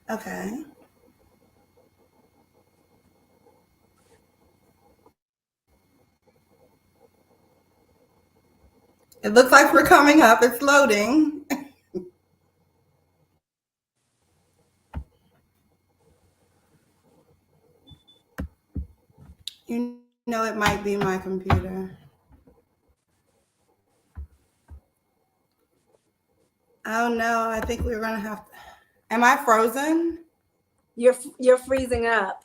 Okay. It looks like we're coming up. It's loading. You know, it might be my computer. Oh no, I think we're gonna have to. Am I frozen? You're freezing up.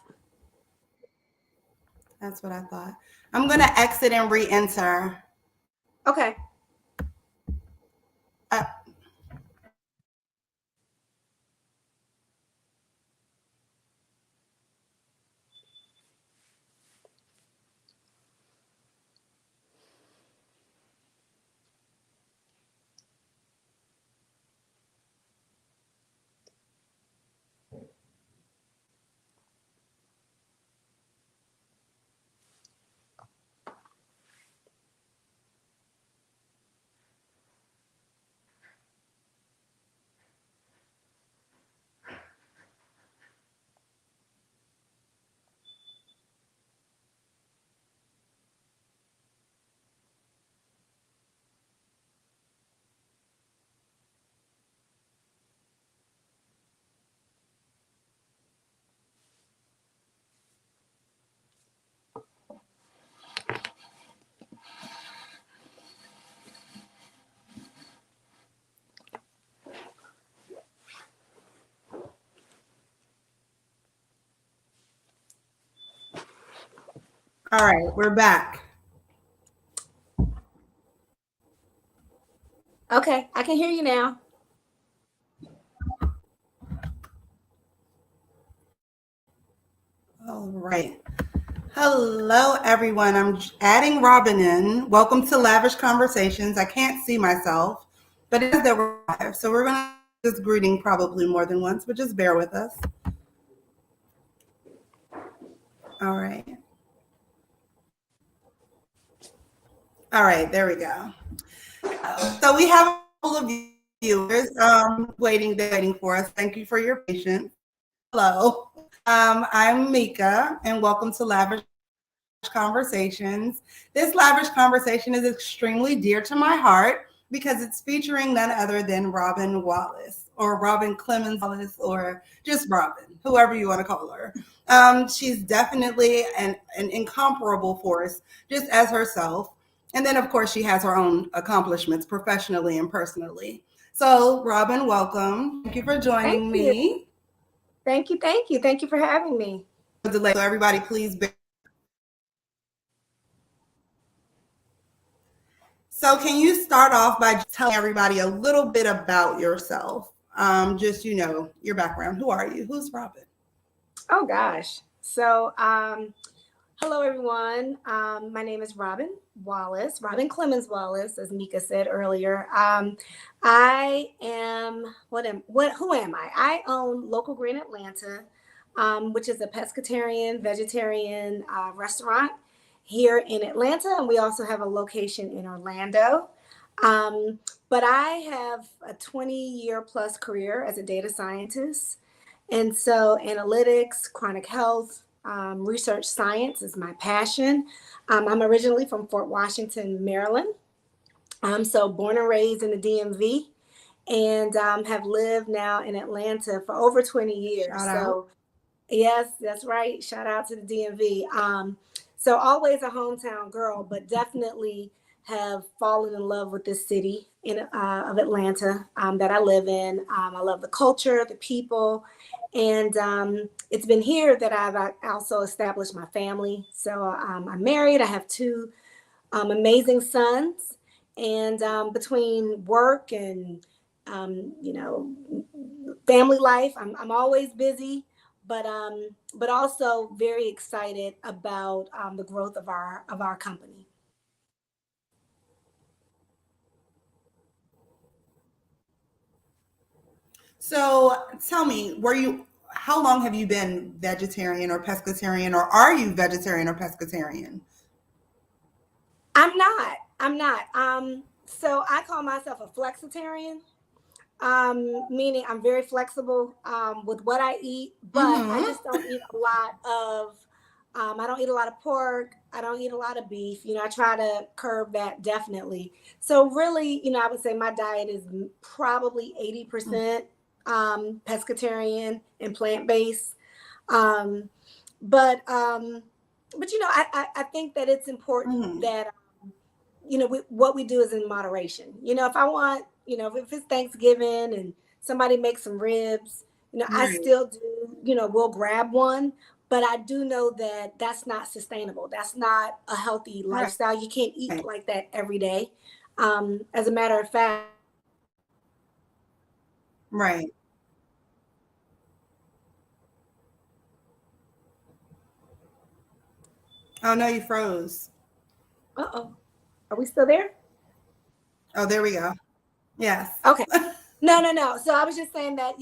That's what I thought. I'm gonna exit and re-enter. Okay. Uh, all right, we're back. Okay. I can hear you now. All right. Hello, everyone. I'm adding Robin in. Welcome to Lavish Conversations. I can't see myself, but it is that we're live. So we're going to do this greeting probably more than once, but just bear with us. All right. All right. There we go. So we have a couple of viewers waiting for us. Thank you for your patience. Hello. I'm Mika, and welcome to Lavish Conversations. This lavish conversation is extremely dear to my heart because it's featuring none other than Robyn Wallace or Robyn Clemens Wallace or just Robyn, whoever you want to call her. She's definitely an incomparable force, just as herself. And then, of course, she has her own accomplishments professionally and personally. So, Robyn, welcome. Thank you for Thank joining you. me. Thank you. Thank you. Thank you for having me. So, everybody, please bear. So, can you start off by just telling everybody a little bit about yourself? Just, your background. Who are you? Who's Robyn? Oh gosh. Hello everyone. My name is Robyn Wallace, Robyn Clemens Wallace, as Mika said earlier. I am who am I? I own Local Green Atlanta, which is a pescatarian, vegetarian restaurant here in Atlanta, and we also have a location in Orlando. Um, but I have a 20-year plus career as a data scientist. And so, analytics, chronic health, research science is my passion. I'm originally from Fort Washington, Maryland. So, born and raised in the DMV, and have lived now in Atlanta for over 20 years. Shout out. So, yes, that's right. Shout out to the DMV. So always a hometown girl, but definitely have fallen in love with this city of Atlanta that I live in. I love the culture, the people, and it's been here that I've also established my family. So I'm married. I have two amazing sons, and between work and you know family life, I'm always busy, but also very excited about the growth of our company. So, tell me, how long have you been vegetarian or pescatarian, or are you vegetarian or pescatarian? I'm not. So I call myself a flexitarian. Meaning I'm very flexible with what I eat, but I just don't eat a lot of. I don't eat a lot of pork. I don't eat a lot of beef. I try to curb that definitely. So really, I would say my diet is probably 80% pescatarian and plant based. Um, but I think that it's important that what we do is in moderation. If I want, if it's Thanksgiving and somebody makes some ribs, I still do, we'll grab one. But I do know that that's not sustainable. That's not a healthy lifestyle. You can't eat like that every day. As a matter of fact. Right. Oh no, you froze. Uh-oh. Are we still there? Oh, there we go. Yes. Okay. No. So I was just saying that,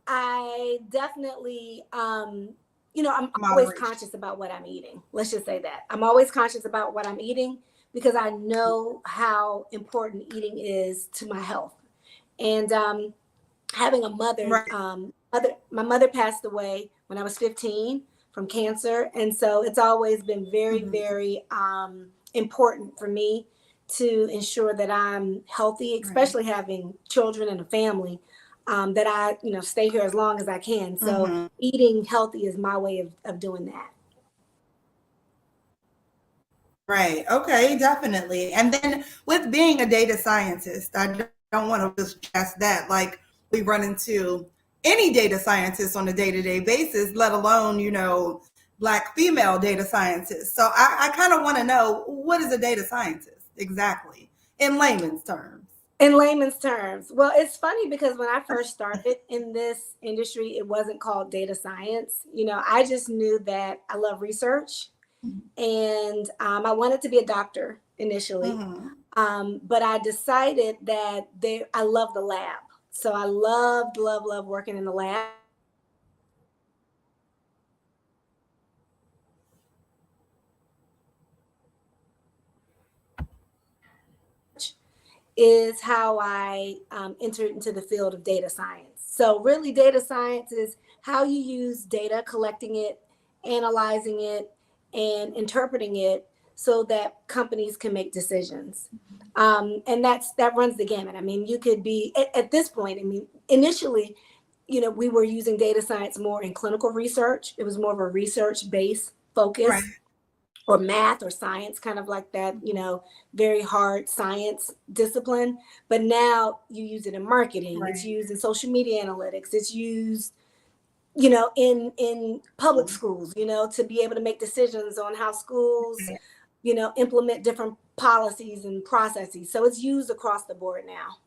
I definitely, I'm always Moderation. conscious about what I'm eating. Let's just say that. I'm always conscious about what I'm eating because I know how important eating is to my health. And having a mother, Right. my mother passed away when I was 15 from cancer. And so it's always been very, very important for me to ensure that I'm healthy, especially having children and a family, that I, stay here as long as I can. So eating healthy is my way of doing that. Right. Okay, definitely. And then with being a data scientist, I don't want to just stress that. Like we run into any data scientist on a day-to-day basis, let alone, Black female data scientists. So I kind of want to know, what is a data scientist exactly in layman's terms? In layman's terms, well, it's funny because when I first started in this industry, it wasn't called data science. I just knew that I love research and I wanted to be a doctor initially. But I decided that I love the lab. So I love working in the lab. Is how I entered into the field of data science. So really data science is how you use data, collecting it, analyzing it, and interpreting it so that companies can make decisions. And that runs the gamut. I mean, you could be at this point, I mean, initially, we were using data science more in clinical research. It was more of a research-based Right. focus, or math or science, kind of like that, very hard science discipline. But now you use it in marketing, it's Right. used in social media analytics, it's used, in public schools, to be able to make decisions on how schools, implement different policies and processes. So it's used across the board now.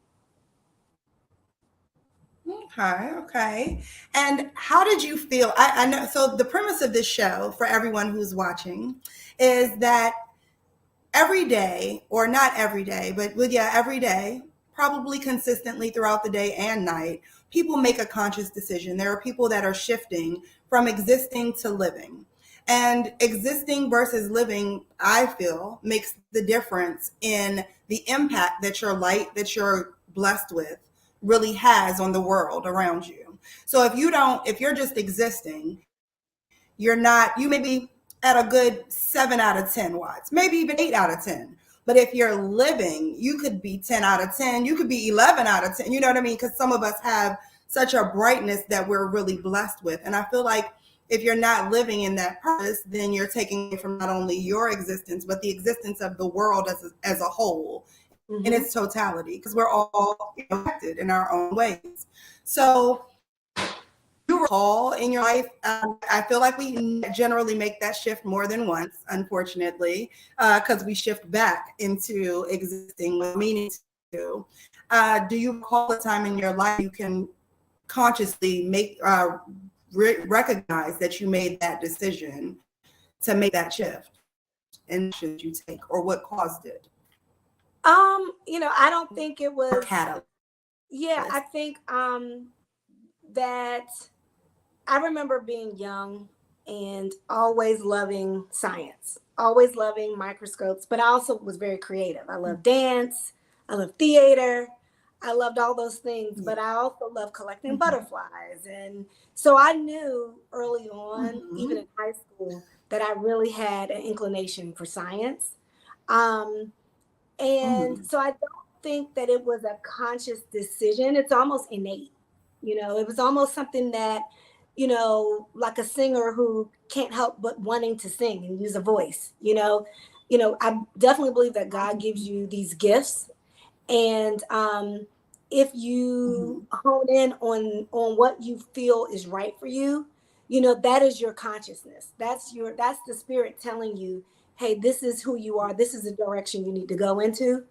Okay, okay. And how did you feel? I know, so the premise of this show for everyone who's watching is that every day, or not every day, but yeah, every day, probably consistently throughout the day and night, people make a conscious decision. There are people that are shifting from existing to living. And existing versus living, I feel, makes the difference in the impact that your light that you're blessed with really has on the world around you. So if you're just existing, you're not, you may be at a good 7 out of 10 watts, maybe even 8 out of 10. But if you're living, you could be 10 out of 10, you could be 11 out of 10. You know what I mean? Because some of us have such a brightness that we're really blessed with. And I feel like if you're not living in that purpose, then you're taking from not only your existence, but the existence of the world as a whole in its totality, because we're all affected in our own ways. So you recall in your life, I feel like we generally make that shift more than once, unfortunately, because we shift back into existing with meaning to. Do you recall a time in your life you can consciously recognize that you made that decision to make that shift, and should you take, or what caused it? I don't think it was. Catalyst. Yeah, I think that I remember being young and always loving science, always loving microscopes, but I also was very creative. I love dance, I love theater. I loved all those things, Yeah. but I also loved collecting Mhm. butterflies. And so I knew early on, even Mhm. in high school, that I really had an inclination for science. Um, and Mhm. so I don't think that it was a conscious decision. It's almost innate. It was almost something that, like a singer who can't help but wanting to sing and use a voice. I definitely believe that God gives you these gifts, and if you Mhm. hone in on what you feel is right for you, that is your consciousness. That's the spirit telling you, hey, this is who you are, this is the direction you need to go into.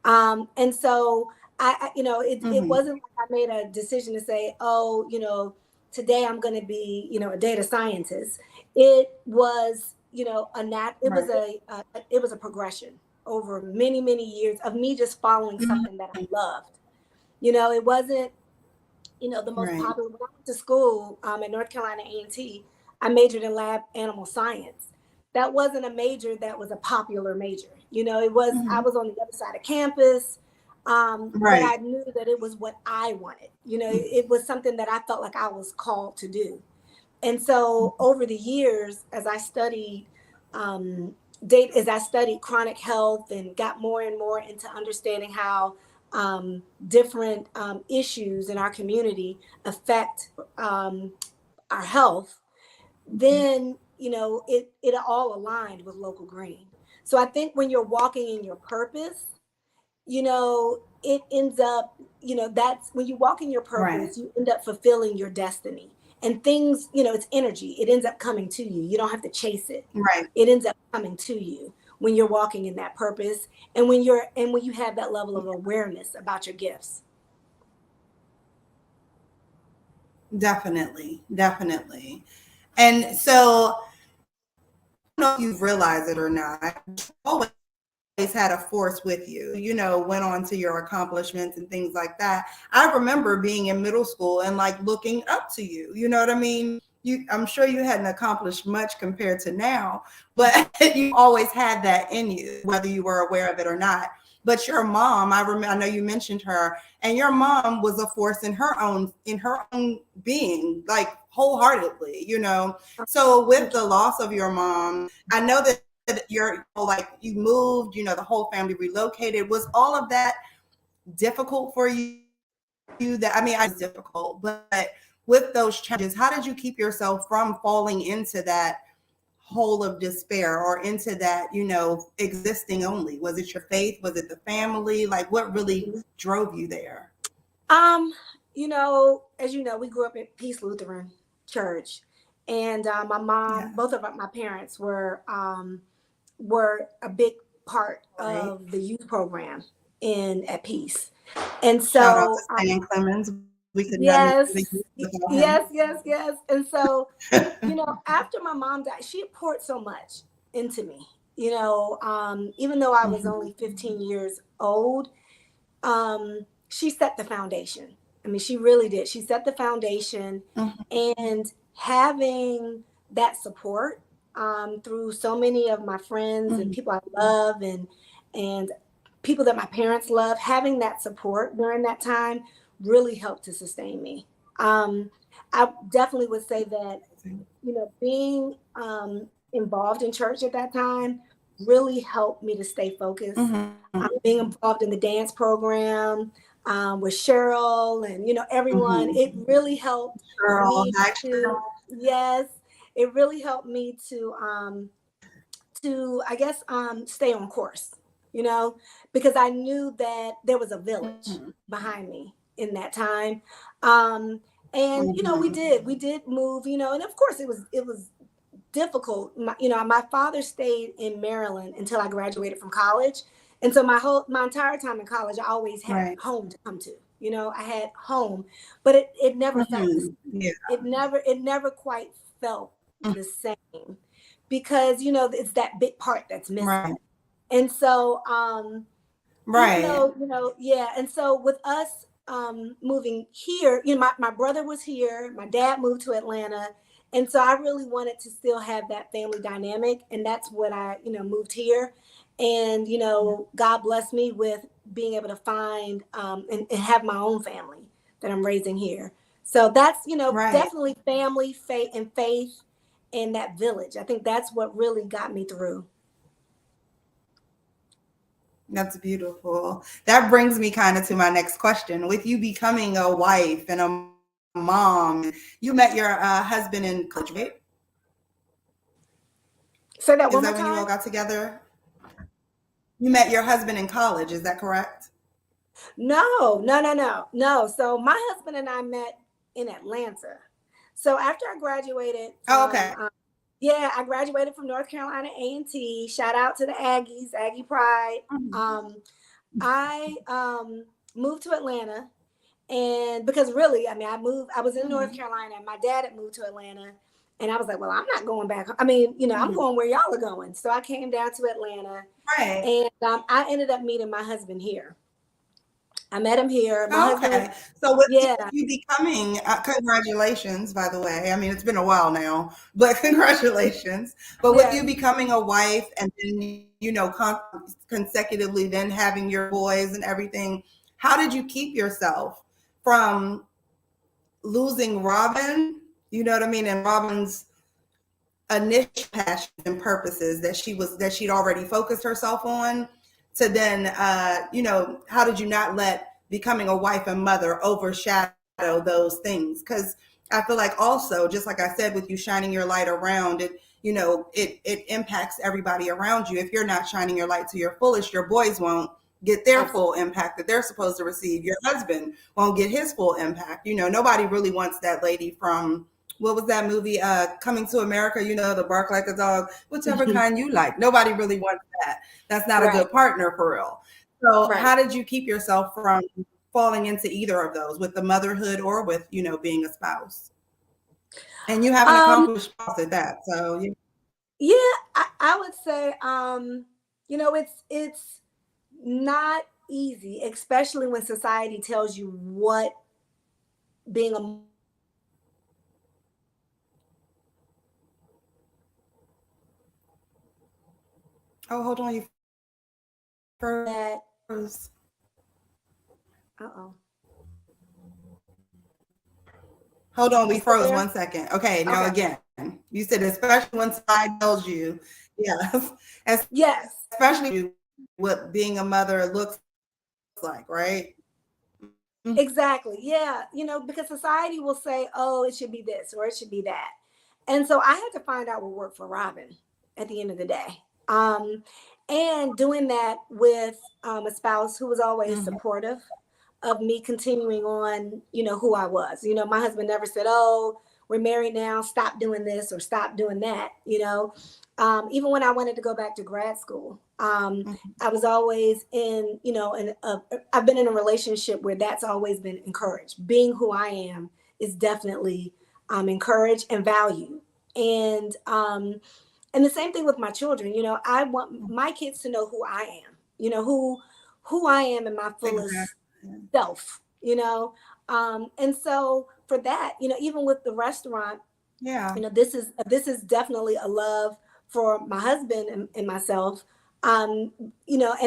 And so it Mhm. wasn't like I made a decision to say, oh, today I'm going to be, a data scientist. It was, it was Right. a progression over many, many years of me just following Mhm. something that I loved. It wasn't, the most Right. popular. When I went to school at North Carolina A&T, I majored in lab animal science. That wasn't a major that was a popular major. I Mhm. was on the other side of campus, but Right. I knew that it was what I wanted. It was something that I felt like I was called to do. And so over the years, um, as I studied chronic health and got more and more into understanding how different issues in our community affect our health, then it all aligned with Local Green. So I think when you're walking in your purpose, it ends up, that's when you walk in your Right. purpose, you end up fulfilling your destiny. And things, it's energy. It ends up coming to you. You don't have to chase it. Right. It ends up coming to you when you're walking in that purpose, and when you have that level of awareness about your gifts. Definitely. Definitely. And so, I don't know if you've realized it or not, you always had a force with you, went on to your accomplishments and things like that. I remember being in middle school and like looking up to you. You know what I mean? I'm sure you hadn't accomplished much compared to now, but you always had that in you, whether you were aware of it or not. But your mom, I know you mentioned her, and your mom was a force in her own being, like wholeheartedly. So with Thank the you. loss of your mom, I know that you're like you moved, the whole family relocated. Was all of that difficult for you? That I mean, I was difficult, but with those challenges, how did you keep yourself from falling into that hole of despair or into that, existing only? Was it your faith? Was it the family? Like what really Mhm. drove you there? Um, as you know, we grew up at Peace Lutheran Church, and my mom, Yeah. both of my parents were a big part Right. of the youth program in at Peace. And Shout out so, to Stan Clemens. We could not do the yes, youth without him. yes. And so, after my mom died, she poured so much into me. Even though I was Mhm. only 15 years old, she set the foundation. I mean, she really did. She set the foundation, Mhm. and having that support through so many of my friends and Mhm. people I love, and people that my parents love, having that support during that time really helped to sustain me. I definitely would say that being involved in church at that time really helped me to stay focused. Mhm. Being involved in the dance program with Cheryl and everyone, Mhm. it really helped Girl, me hi, to, girl. yes, it really helped me to I guess stay on course, because I knew that there was a village Mhm. behind me in that time. Um, and Mhm. we did move, and of course it was difficult. My father stayed in Maryland until I graduated from college. And so my entire time in college, I always had Right. home to come to. I had home, but it never felt the same. Mhm. Yeah. It never quite felt the same, because it's that big part that's missing. Right. And so even Right. though yeah, and so with us moving here, my brother was here, my dad moved to Atlanta, and so I really wanted to still have that family dynamic, and that's what I moved here. And, God blessed me with being able to find and have my own family that I'm raising here. So that's, Right. definitely family, faith and that village. I think that's what really got me through. That's beautiful. That brings me kind of to my next question. With you becoming a wife and a mom, you met your husband in college, right? Say that Is one that more when you all time. got together? You met your husband in college, is that correct? No, no, no, no, no. So my husband and I met in Atlanta. So after I graduated Oh, from, okay. yeah, I graduated from North Carolina A&T. Shout out to the Aggies, Aggie Pride. Um, I moved to Atlanta, and because really, I mean, I was in North Mhm. Carolina, and my dad had moved to Atlanta, and I was like, well, I'm not going back. I mean, I'm Mhm. going where y'all are going. So I came down to Atlanta, Right. and I ended up meeting my husband here. I met him here. My Oh, husband, okay. So with yeah, you becoming, congratulations, by the way. I mean, it's been a while now, but congratulations. But with yes. you becoming a wife and then, consecutively then having your boys and everything, how did you keep yourself from losing Robyn? You know what I mean? And Robyn's initial passions and purposes that she'd already focused herself on to then how did you not let becoming a wife and mother overshadow those things? Because I feel like also, just like I said, with you shining your light around it, it impacts everybody around you. If you're not shining your light to your fullest, your boys won't get their full Absolutely. impact that they're supposed to receive. Your husband won't get his full impact. Nobody really wants that lady from, what was that movie, Coming to America, the bark like a dog, whichever kind you like. Nobody really wants that. That's not a Right, good partner for real. So right. how did you keep yourself from falling into either of those, with the motherhood or with, being a spouse? And you have an Um, accomplished spouse at that. So yeah, I would say, it's not easy, especially when society tells you what being a oh, hold on, you that. froze. Uh-oh. Hold on, You we still froze there? 1 second. Okay, now Okay. again, you said especially when society tells you, yes, Yes. especially what being a mother looks like, right? Exactly. Yeah. Because society will say, oh, it should be this or it should be that. And so I had to find out what worked for Robyn at the end of the day. And doing that with a spouse who was always Mhm. supportive of me continuing on, who I was. My husband never said, oh, we're married now, stop doing this or stop doing that. Even when I wanted to go back to grad school, Mhm. I was always I've been in a relationship where that's always been encouraged. Being who I am is definitely encouraged and valued. And the same thing with my children. I want my kids to know who I am. Who I am in my fullest Exactly. self. And so for that, even with the restaurant, Yeah. this is definitely a love for my husband and myself. And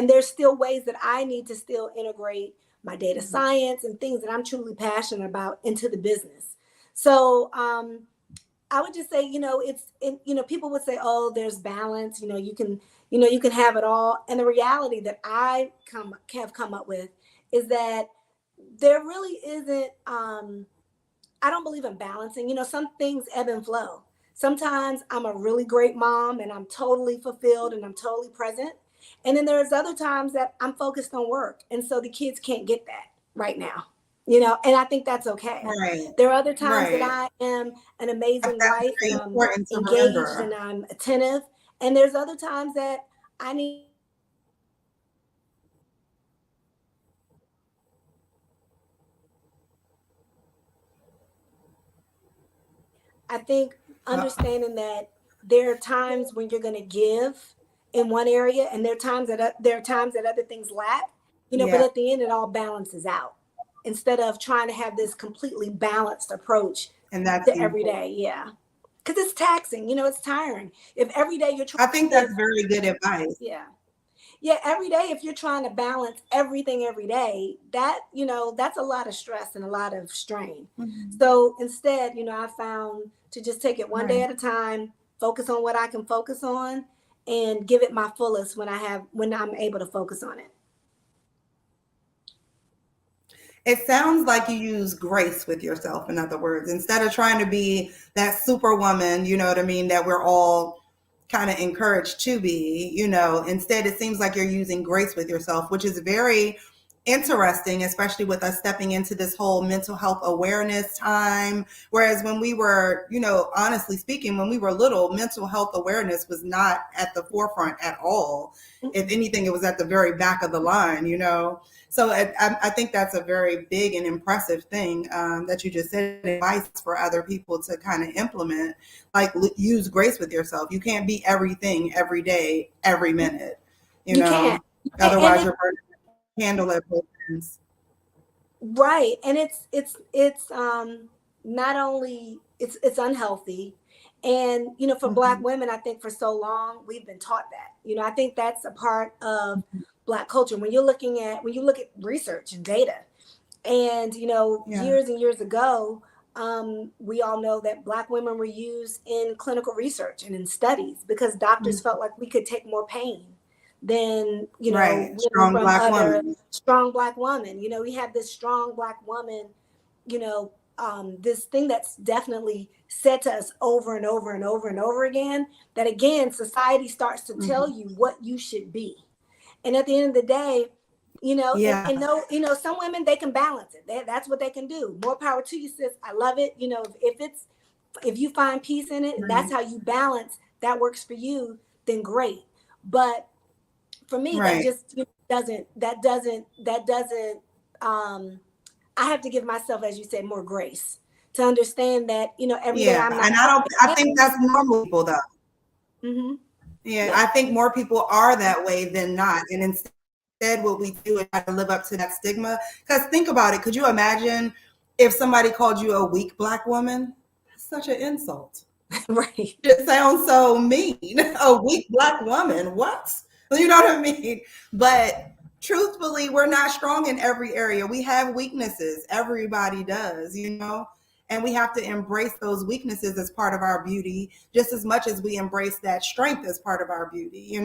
there's still ways that I need to still integrate my data Mhm. science and things that I'm truly passionate about into the business. So I would just say, people would say, oh, there's balance, you can have it all. And the reality that have come up with is that there really isn't, I don't believe in balancing. Some things ebb and flow. Sometimes I'm a really great mom and I'm totally fulfilled and I'm totally present. And then there's other times that I'm focused on work. And so the kids can't get that right now. And I think that's okay. Right. There are other times that Right. I am an That's amazing wife and very I'm important to engaged and remember. I'm attentive. And there's other times that I need, I think Uh, understanding that there are times when you're going to give in one area, and there are times that other things lack. But yeah. at the end, it all balances out. Instead of trying to have this completely balanced approach And that's to every important. day, yeah, because it's taxing. It's tiring. If every day you're trying I think to give, that's very good advice. yeah. Yeah, every day, if you're trying to balance everything every day, that, that's a lot of stress and a lot of strain. Mhm. So instead, I found to just take it one day Right. at a time, focus on what I can focus on, and give it my fullest when I'm able to focus on it. It sounds like you use grace with yourself, in other words, instead of trying to be that superwoman, you know what I mean, that we're all kind of encouraged to be, instead it seems like you're using grace with yourself, which is very interesting, especially with us stepping into this whole mental health awareness time. Whereas when we were, honestly speaking, when we were little, mental health awareness was not at the forefront at all. If anything, it was at the very back of the line. So I think that's a very big and impressive thing that you just said, advice for other people to kind of implement, like use grace with yourself. You can't be everything every day, every minute, you You can't. know, And otherwise you're burning the candle at both ends. right, and it's not only it's unhealthy, and for Black Mhm. women, I think for so long we've been taught that. I think that's a part of Black culture. When you look at research and data, and Yeah. years and years ago, we all know that Black women were used in clinical research and in studies because doctors Mhm. felt like we could take more pain than Right. women Strong from Black other woman. strong Black women. We have this strong Black woman, this thing that's definitely said to us over and over and over and over again, that again society starts to tell Mhm. you what you should be. And at the end of the day, Yeah. and no, some women, they can balance it. That's what they can do. More power to you, sis. I love it. If you find peace in it and that's Right. how you balance, that works for you, then great. But for me, that Right. just doesn't um I have to give myself, as you said, more grace to understand that, every day Yeah. I'm not And I perfect. think that's normal people though. Mm-hmm. Yeah, Yeah. I think more people are that way than not. And instead, what we do is try to live up to that stigma. Because think about it. Could you imagine if somebody called you a weak Black woman? That's such an insult. Right. It sounds so mean. A weak Black woman. What? You know what I mean? But truthfully, we're not strong in every area. We have weaknesses. Everybody does. And we have to embrace those weaknesses as part of our beauty, just as much as we embrace that strength as part of our beauty.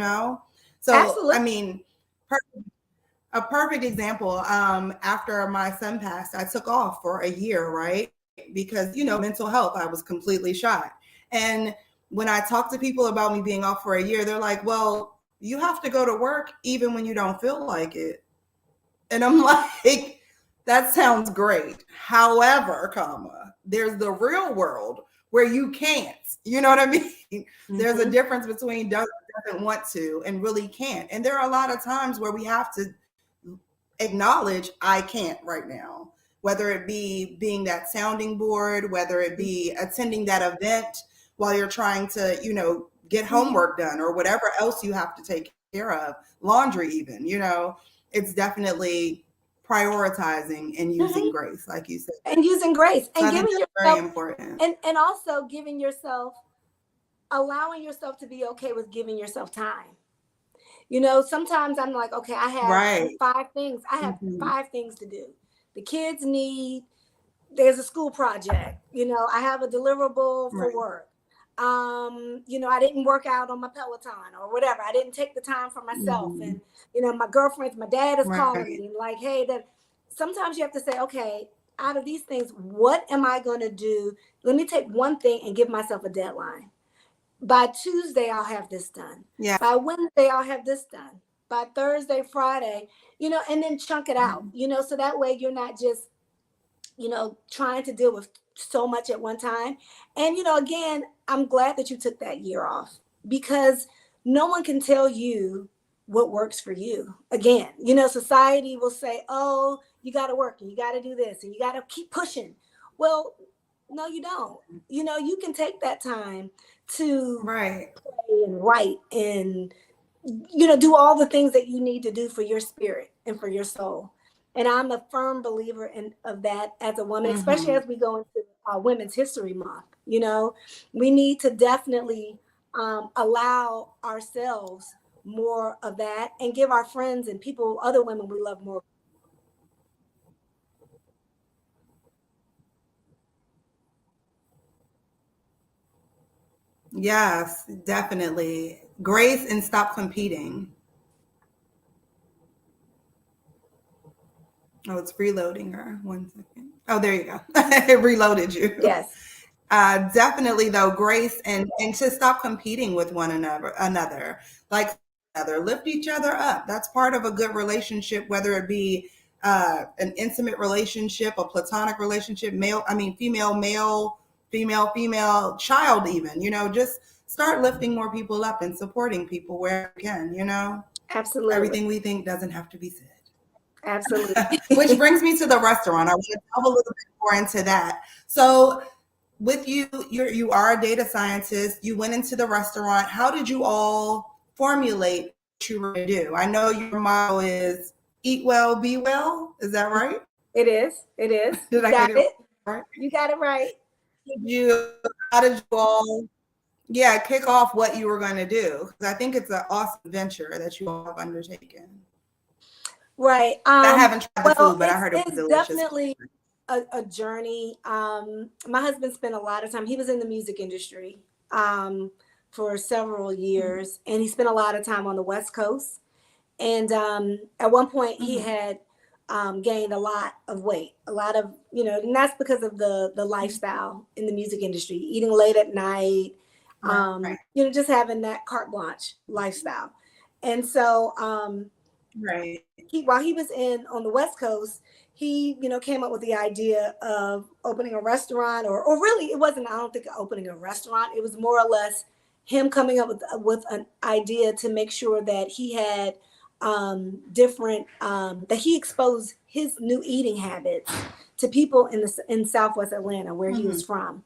So, I Absolutely. mean, a perfect example. After my son passed, I took off for a year, right? Because mental health, I was completely shot. And when I talk to people about me being off for a year, they're like, "Well, you have to go to work even when you don't feel like it." And I'm like, "That sounds great. However, there's the real world where you can't. You know what I mean? There's a Mm-hmm. difference between doesn't want to and really can't. And there are a lot of times where we have to acknowledge I can't right now, whether it be being that sounding board, whether it be attending that event while you're trying to, get Mm-hmm. homework done or whatever else you have to take care of, laundry even. It's definitely prioritizing and using Mm-hmm. grace, like you said. And using grace So and I think giving that's very yourself, important. and also giving yourself, allowing yourself to be okay with giving yourself time. Sometimes I'm like, okay, I have Right. five things. I have Mhm. 5 things to do. The kids need, there's a school project. I have a deliverable for Right. work. I didn't work out on my Peloton or whatever. I didn't take the time for myself. Mhm. And, my girlfriends, my dad is calling Right. me like, hey, that sometimes you have to say, okay, out of these things, what am I going to do? Let me take one thing and give myself a deadline. By Tuesday, I'll have this done. Yeah. By Wednesday, I'll have this done. By Thursday, Friday, and then chunk it out, Mhm. so that way you're not just, trying to deal with so much at one time. And, again, I'm glad that you took that year off because no one can tell you what works for you. Again, society will say, oh, you got to work and you got to do this and you got to keep pushing. Well, no, you don't. You can take that time to Right. play and write and do all the things that you need to do for your spirit and for your soul. And I'm a firm believer of that as a woman, especially Mhm. as we go into Women's History Month. We need to definitely allow ourselves more of that and give our friends and people, other women we love more. Yes, definitely. Grace and stop competing. Oh, it's reloading her. 1 second. Oh, there you go. It reloaded you. Yes, Definitely though, grace and to stop competing with one another, like other, lift each other up. That's part of a good relationship, whether it be an intimate relationship, a platonic relationship, female, male, female, female, child, even, just start lifting more people up and supporting people where you can. absolutely. Everything we think doesn't have to be said. Absolutely. Which brings me to the restaurant. I want to delve a little bit more into that. So with you are a data scientist. You went into the restaurant. How did you all formulate what you were going to do? I know your motto is eat well, be well. Is that right? It is. It is. Did You I get got it it. right? You got it right. How did you all, yeah, kick off what you were going to do? Because I think it's an awesome venture that you all have undertaken. Right. I haven't tried the Well, food, but I heard it was it's delicious. definitely a journey. My husband spent a lot of time. He was in the music industry for several years, and he spent a lot of time on the West Coast. And at one point, he had gained a lot of weight, a lot of, and that's because of the lifestyle in the music industry, eating late at night, Right. just having that carte blanche lifestyle. And so Right. while he was on the West Coast, he, came up with the idea of opening a restaurant, or really, it wasn't, I don't think, opening a restaurant. It was more or less him coming up with an idea to make sure that he had different, that he exposed his new eating habits to people in Southwest Atlanta, where he was from.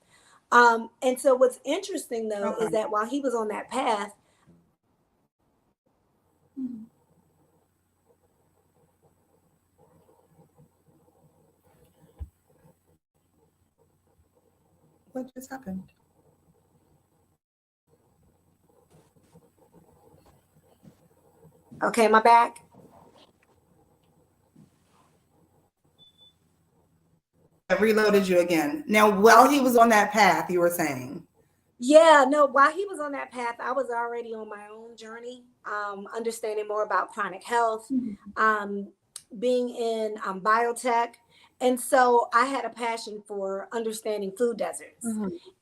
And so what's interesting, though, is that while he was on that path, What just happened? okay, am I back? I reloaded you again. Now, while he was on that path, you were saying. Yeah, no, while he was on that path, I was already on my own journey, understanding more about chronic health, um, being in biotech. And so I had a passion for understanding food deserts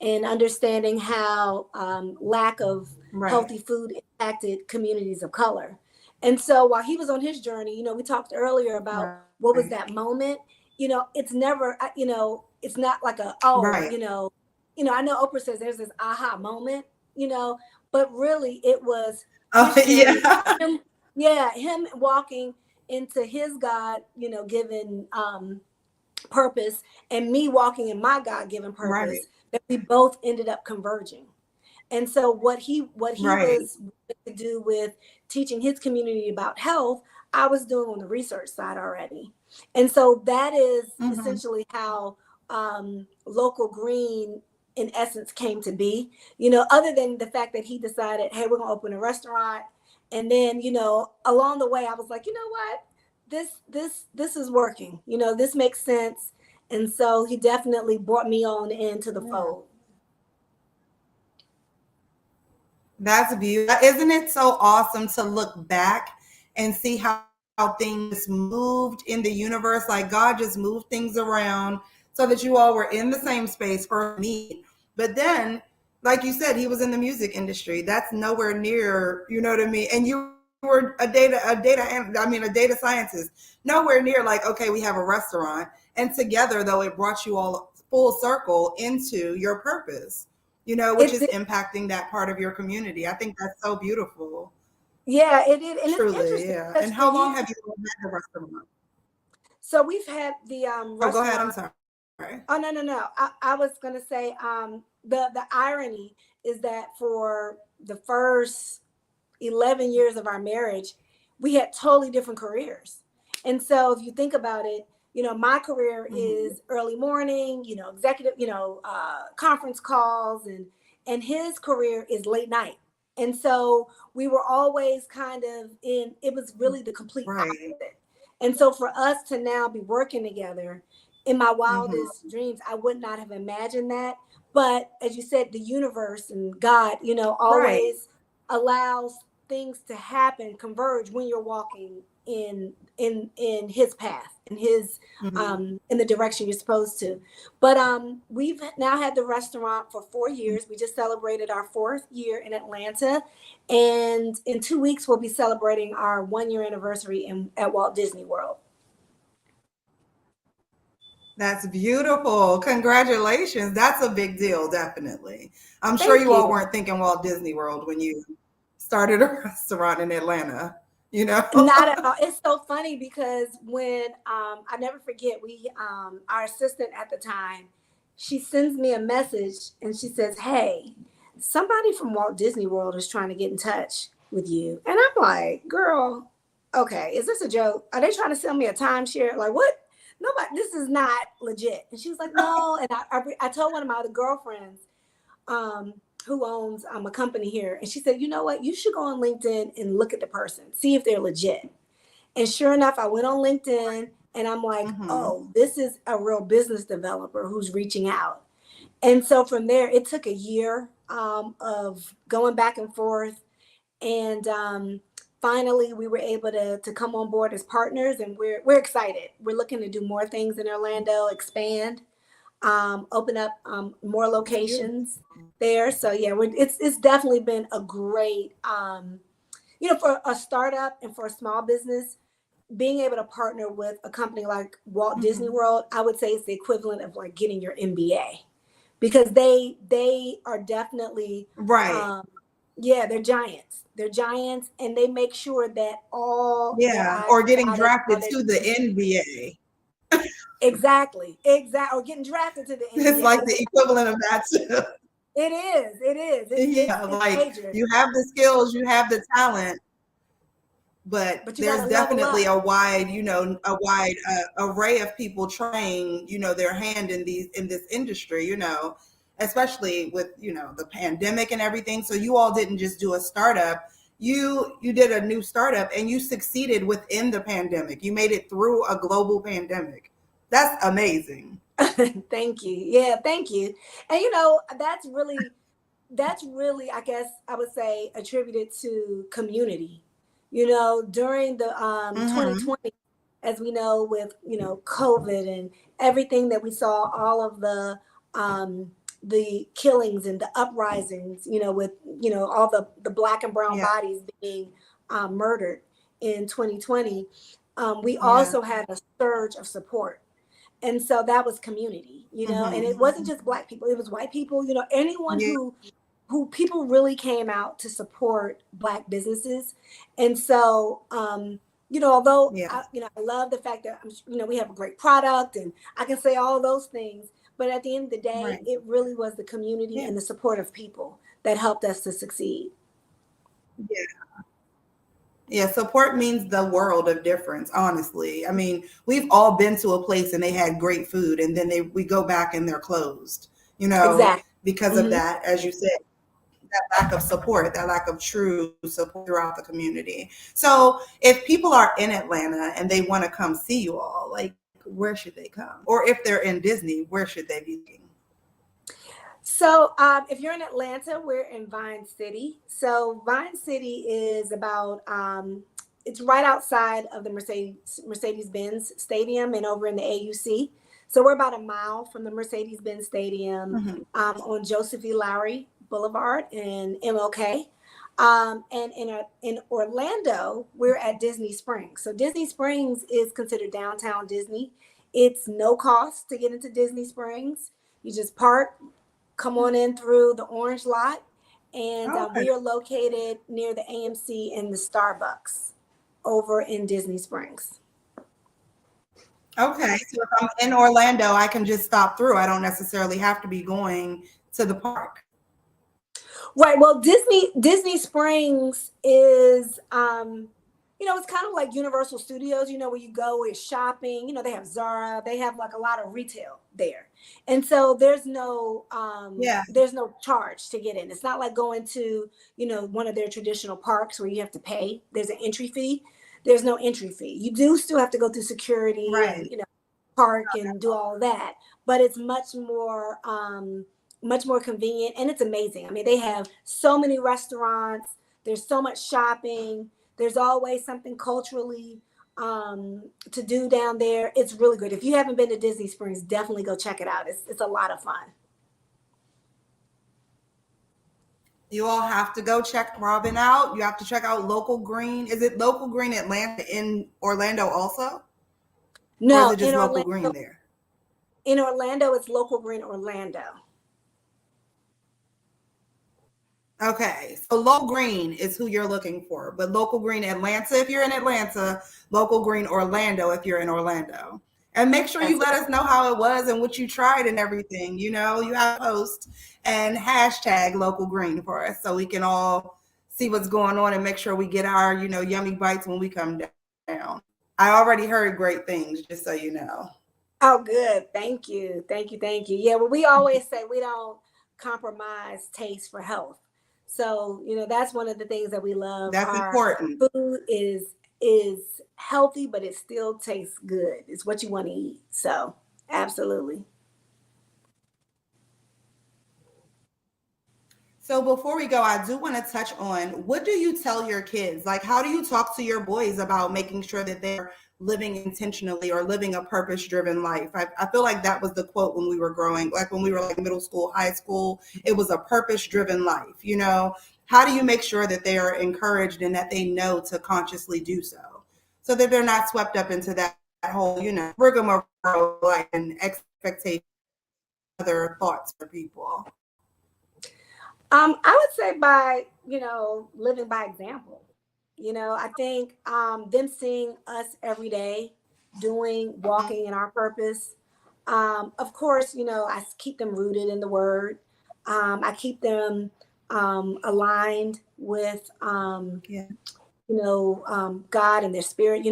and understanding how lack of Right. healthy food impacted communities of color. And so while he was on his journey, we talked earlier about what was Right. that moment. It's never, it's not like oh, Right. I know Oprah says there's this aha moment, but really it was Oh, his journey. yeah. Him walking into his God, given purpose, and me walking in my God given Right. purpose, that we both ended up converging. And so what he Right. was to do with teaching his community about health, I was doing on the research side already. And so that is essentially how Local Green in essence came to be, other than the fact that he decided, hey, we're gonna open a restaurant. And then, along the way, I was like, you know what? This is working. This makes sense. And so he definitely brought me on into the Yeah. fold. That's beautiful. Isn't it so awesome to look back and see how things moved in the universe? Like God just moved things around so that you all were in the same space for me. But then, like you said, he was in the music industry. That's nowhere near, you know what I mean? And you were a data scientist. Nowhere near like, okay, we have a restaurant. And together, though, it brought you all full circle into your purpose, which It is did. impacting that part of your community. I think that's so beautiful. Yeah, it did. And it's Truly, interesting yeah. because And for how long years, have you had the restaurant? so we've had the Oh, go ahead. I'm restaurant. sorry. Oh, no. I was gonna say the irony is that for the first 11 years of our marriage, we had totally different careers. And so if you think about it, my career is early morning, executive, conference calls, and his career is late night. And so we were always kind of in, it was really the complete Right. opposite. And so for us to now be working together, in my Mm-hmm. wildest dreams, I would not have imagined that. But as you said, the universe and God, Right. always allows things to happen, converge when you're walking in his path, in his Mm-hmm. in the direction you're supposed to. But we've now had the restaurant for 4 years. We just celebrated our 4th year in Atlanta, and in 2 weeks we'll be celebrating our 1 year anniversary at Walt Disney World. That's beautiful. Congratulations. That's a big deal, definitely. I'm sure Thank you all you. weren't thinking Walt Disney World when you started a restaurant in Atlanta, you know? Not at all. It's so funny because when I never forget, we our assistant at the time, she sends me a message and she says, "Hey, somebody from Walt Disney World is trying to get in touch with you." And I'm like, "Girl, okay, is this a joke? Are they trying to sell me a timeshare? Like what? Nobody. This is not legit." And she was like, "No." And I told one of my other girlfriends, um, who owns a company here. And she said, "You know what? You should go on LinkedIn and look at the person, see if they're legit." And sure enough, I went on LinkedIn and I'm like, Mm-hmm. oh, this is a real business developer who's reaching out. And so from there, it took a year of going back and forth. And finally, we were able to come on board as partners. And we're excited. We're looking to do more things in Orlando, expand, open up more That's beautiful. locations there. So yeah, it's definitely been a great, for a startup and for a small business, being able to partner with a company like Walt Disney Mm-hmm. World. I would say it's the equivalent of like getting your MBA, because they are definitely, Right. um, yeah, they're giants. They're giants, and they make sure that all their Yeah. I's Or are getting dotted, all drafted their to the T's. NBA. Exactly, or getting drafted to the It's NBA. like the equivalent of that too. It is. Yeah, It's like major, you have the skills, you have the talent, but but you got there's to level definitely up. a wide array of people trying, their hand in this industry, especially with, the pandemic and everything. So you all didn't just do a startup. You did a new startup and you succeeded within the pandemic. You made it through a global pandemic. That's amazing. Thank you. Yeah, thank you. And that's really, I guess I would say, attributed to community. During the Mm-hmm. 2020, as we know, with COVID and everything that we saw, all of the killings and the uprisings, with all the black and brown Yeah. bodies being murdered in 2020, we Yeah. also had a surge of support. And so that was community, and Mm-hmm. it wasn't just black people, it was white people, anyone Yeah. who people really came out to support black businesses. And so although Yeah. I love the fact that we have a great product and I can say all those things, but at the end of the day, Right. it really was the community Yeah. and the support of people that helped us to succeed. Yeah. Yeah, support means the world of difference, honestly. I mean, we've all been to a place and they had great food and then we go back and they're closed, Exactly. because of Hmm. that, as you said, that lack of support, that lack of true support throughout the community. So if people are in Atlanta and they want to come see you all, like where should they come? Or if they're in Disney, where should they be looking? So, if you're in Atlanta, we're in Vine City. So, Vine City is about it's right outside of the Mercedes Benz Stadium and over in the AUC. So, we're about a mile from the Mercedes Benz Stadium, Hmm. on Joseph E. Lowry Boulevard in MLK. And in Orlando, we're at Disney Springs. So, Disney Springs is considered downtown Disney. It's no cost to get into Disney Springs. You just park, come on in through the orange lot, and Okay. we are located near the AMC and the Starbucks over in Disney Springs. Okay. So if I'm in Orlando, I can just stop through. I don't necessarily have to be going to the park. Right. Well, Disney Springs is it's kind of like Universal Studios, where you go with shopping. They have Zara, they have like a lot of retail there. And so Yeah. there's no charge to get in. It's not like going to, one of their traditional parks where you have to pay. There's an entry fee. There's no entry fee. You do still have to go through security and, Right. park and do all that, but it's much more convenient, and it's amazing. I mean, they have so many restaurants, there's so much shopping, there's always something culturally to do down there. It's really good. If you haven't been to Disney Springs, definitely go check it out. It's a lot of fun. You all have to go check Robyn out. You have to check out Local Green. Is it Local Green Atlanta in Orlando also? Or is No, it just Local Green there? in Orlando, it's Local Green Orlando. Okay, so Local Green is who you're looking for, but Local Green Atlanta if you're in Atlanta, Local Green Orlando if you're in Orlando. And make sure you let us know how it was and what you tried and everything. You have to post and hashtag Local Green for us so we can all see what's going on and make sure we get our, yummy bites when we come down. I already heard great things, just so you know. Oh, good. Thank you. Thank you. Thank you. Yeah, well, we always say we don't compromise taste for health. So, that's one of the things that we love. That's Our important. food is healthy, but it still tastes good. It's what you want to eat. So, absolutely. So before we go, I do want to touch on, what do you tell your kids? Like, how do you talk to your boys about making sure that they're living intentionally or living a purpose-driven life? I feel like that was the quote when we were growing, like when we were like middle school, high school, it was a purpose-driven life, How do you make sure that they are encouraged and that they know to consciously do so that they're not swept up into that whole, rigmarole and expectation, other thoughts for people? I would say by, living by example. I think them seeing us every day walking in our purpose. Of course, I keep them rooted in the word. I keep them aligned with, Yeah. God and their spirit.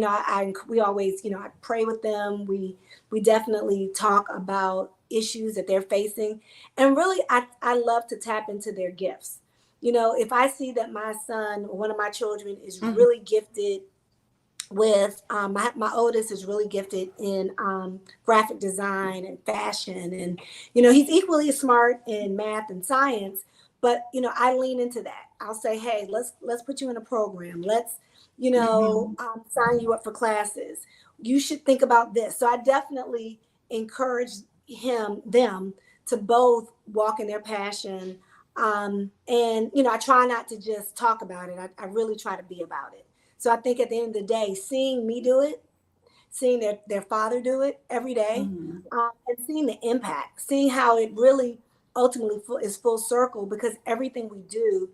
We always, I pray with them. We definitely talk about issues that they're facing, and really, I love to tap into their gifts. If I see that my son, or one of my children, is really gifted with my oldest is really gifted in graphic design and fashion, and he's equally smart in math and science, but I lean into that. I'll say, hey, let's put you in a program. Let's sign you up for classes. You should think about this. So I definitely encourage them to both walk in their passion, and I try not to just talk about it. I really try to be about it. So I think at the end of the day, seeing me do it, seeing their father do it every day, and seeing the impact, seeing how it really ultimately is full circle, because everything we do,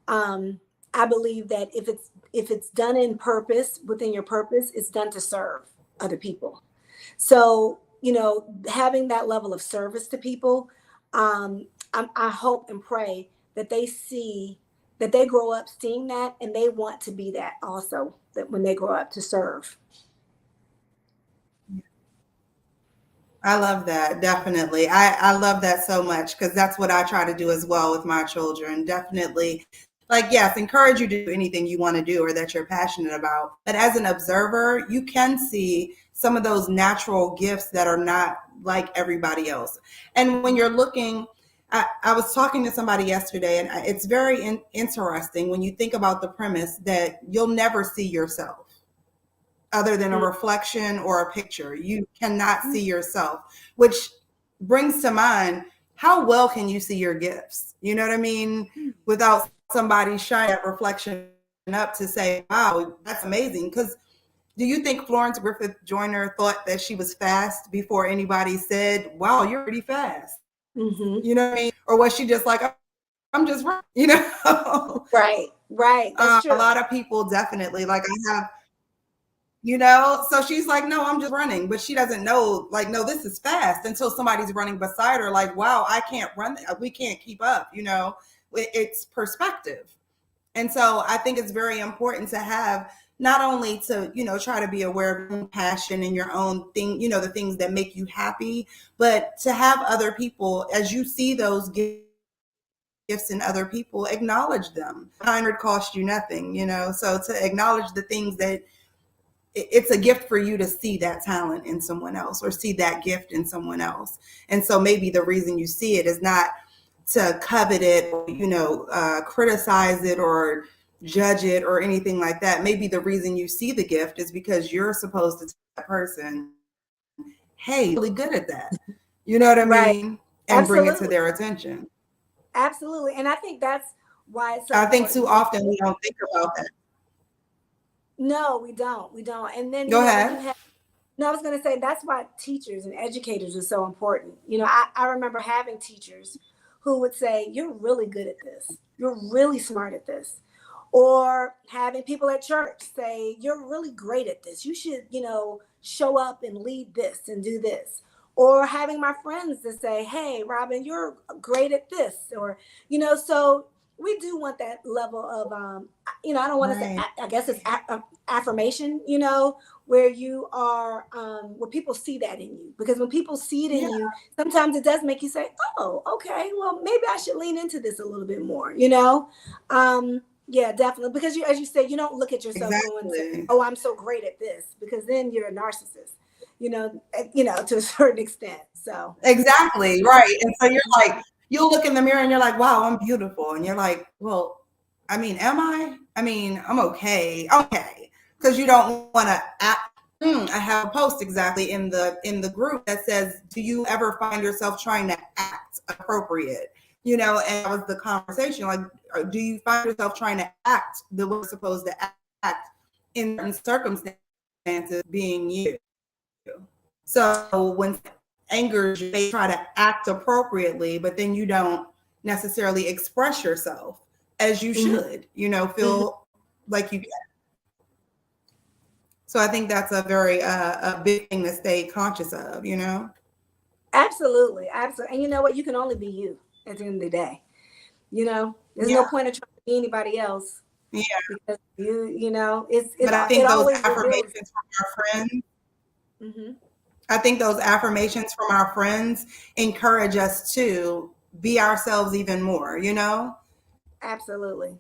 I believe that if it's done in purpose, within your purpose, it's done to serve other people. So, having that level of service to people, I hope and pray that they grow up seeing that, and they want to be that also, that when they grow up to serve. I love that. Definitely. I love that so much, because that's what I try to do as well with my children. Definitely. Like, yes, encourage you to do anything you want to do or that you're passionate about. But as an observer, you can see some of those natural gifts that are not like everybody else. And when you're looking, I was talking to somebody yesterday, and it's very interesting when you think about the premise that you'll never see yourself other than a reflection or a picture. You cannot see yourself, which brings to mind, how well can you see your gifts? You know what I mean? Without somebody shining that reflection up to say, wow, that's amazing. Because do you think Florence Griffith Joyner thought that she was fast before anybody said, wow, you're pretty fast? You know what I mean? Or was she just like, I'm just running, Right. That's true. A lot of people definitely, like, I have, so she's like, no, I'm just running, but she doesn't know, like, no, this is fast, until somebody's running beside her, like, wow, I can't run, we can't keep up, it's perspective. And so I think it's very important to have not only to, try to be aware of your own passion and your own thing, the things that make you happy, but to have other people, as you see those gifts in other people, acknowledge them. Kind word cost you nothing, so to acknowledge the things that it's a gift for you to see that talent in someone else or see that gift in someone else. And so maybe the reason you see it is not to covet it, or, criticize it or judge it or anything like that. Maybe the reason you see the gift is because you're supposed to tell that person, hey, you're really good at that. You know what I Right. mean? And bring it to Absolutely. their attention. Absolutely. And I think that's why it's so I think too important to, often we don't think about that. no, we don't. We don't. And then, Go when you ahead. have, no, I was going to say that's why teachers and educators are so important. I remember having teachers who would say, "You're really good at this. You're really smart at this." Or having people at church say, "You're really great at this. You should, show up and lead this and do this." Or having my friends to say, "Hey, Robyn, you're great at this." Or, so we do want that level of, I don't want to say, Right. I guess it's affirmation, where you are, where people see that in you. Because when people see it Yeah. in you, sometimes it does make you say, "Oh, okay, well, maybe I should lean into this a little bit more," Yeah, definitely. Because as you said, you don't look at yourself and say, Exactly. "Oh, I'm so great at this," because then you're a narcissist, to a certain extent. So, Exactly, right. And so you're like, you'll look in the mirror and you're like, wow, I'm beautiful. And you're like, well, I mean, am I? I mean, I'm okay. Okay. Because you don't want to act. I have a post exactly in the group that says, do you ever find yourself trying to act appropriate? And that was the conversation. Like, do you find yourself trying to act the way you're supposed to act in certain circumstances being you? So when angers you, they try to act appropriately, but then you don't necessarily express yourself as you mhm, should, mhm. feel like you can. So I think that's a very a big thing to stay conscious of. Absolutely, absolutely. And you know what? You can only be you at the end of the day. There's Yeah, no point of trying to be anybody else yeah. because it But I it think those always reveals. affirmations from our friends, Hmm. I think those affirmations from our friends encourage us to be ourselves even more. Absolutely.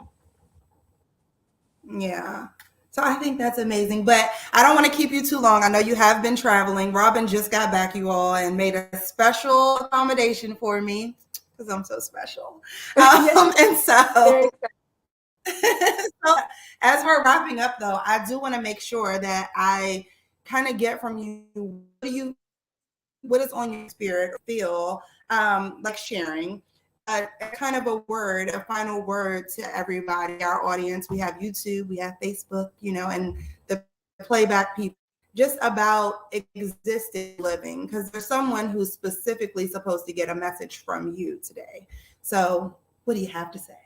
Yeah. So I think that's amazing. But I don't want to keep you too long. I know you have been traveling. Robyn just got back, you all, and made a special accommodation for me because I'm so special. Yes, you And very. so as we're wrapping up, though, I do want to make sure that I kind of get from you what is on your spirit or feel like sharing a kind of a word, a final word to everybody, our audience. We have YouTube, we have Facebook, and the playback people, just about existing living, because there's someone who's specifically supposed to get a message from you today. So what do you have to say?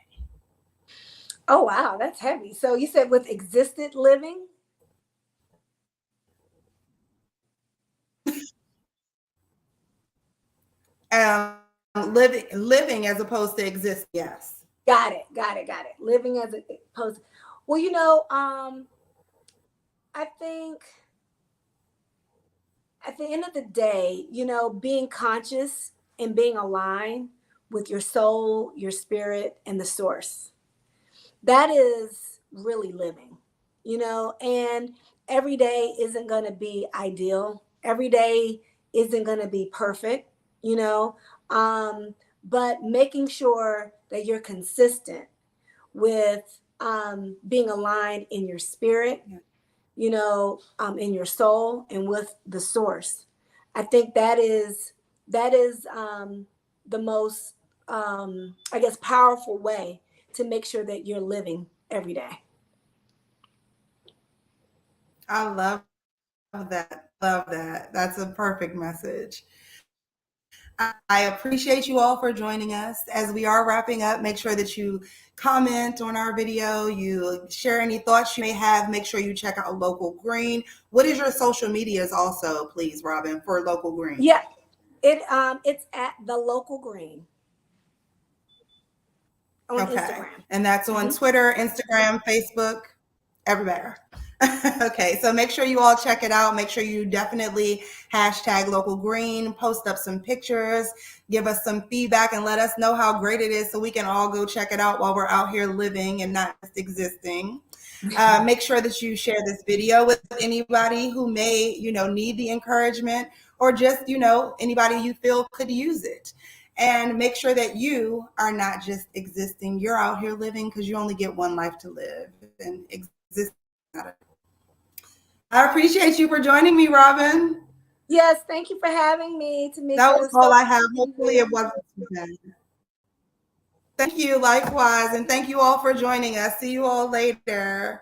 Oh wow, that's heavy. So you said with existed living. Living as opposed to exist. Yes. Got it. Got it. Got it. Living as a post. Well, I think at the end of the day, being conscious and being aligned with your soul, your spirit, and the source. That is really living, and every day isn't going to be ideal. Every day isn't going to be perfect, you know, but making sure that you're consistent with being aligned in your spirit, in your soul and with the source. I think that is the most, I guess, powerful way to make sure that you're living every day. I love that. Love that. That's a perfect message. I appreciate you all for joining us. As we are wrapping up, make sure that you comment on our video, you share any thoughts you may have. Make sure you check out Local Green. What is your social medias also, please, Robyn, for Local Green? Yeah, it's at the local green on Okay. Instagram. And that's on Hmm. Twitter, Instagram, Facebook, everywhere. Okay, so make sure you all check it out. Make sure you definitely hashtag local green, post up some pictures, give us some feedback, and let us know how great it is so we can all go check it out while we're out here living and not just existing. Make sure that you share this video with anybody who may, need the encouragement, or just, anybody you feel could use it. And make sure that you are not just existing, you're out here living, because you only get one life to live, and exist. I appreciate you for joining me, Robyn. Yes, thank you for having me, Tamika. That It was was all so I good have. to see Hopefully you. it wasn't too bad. Thank you, likewise. And thank you all for joining us. See you all later.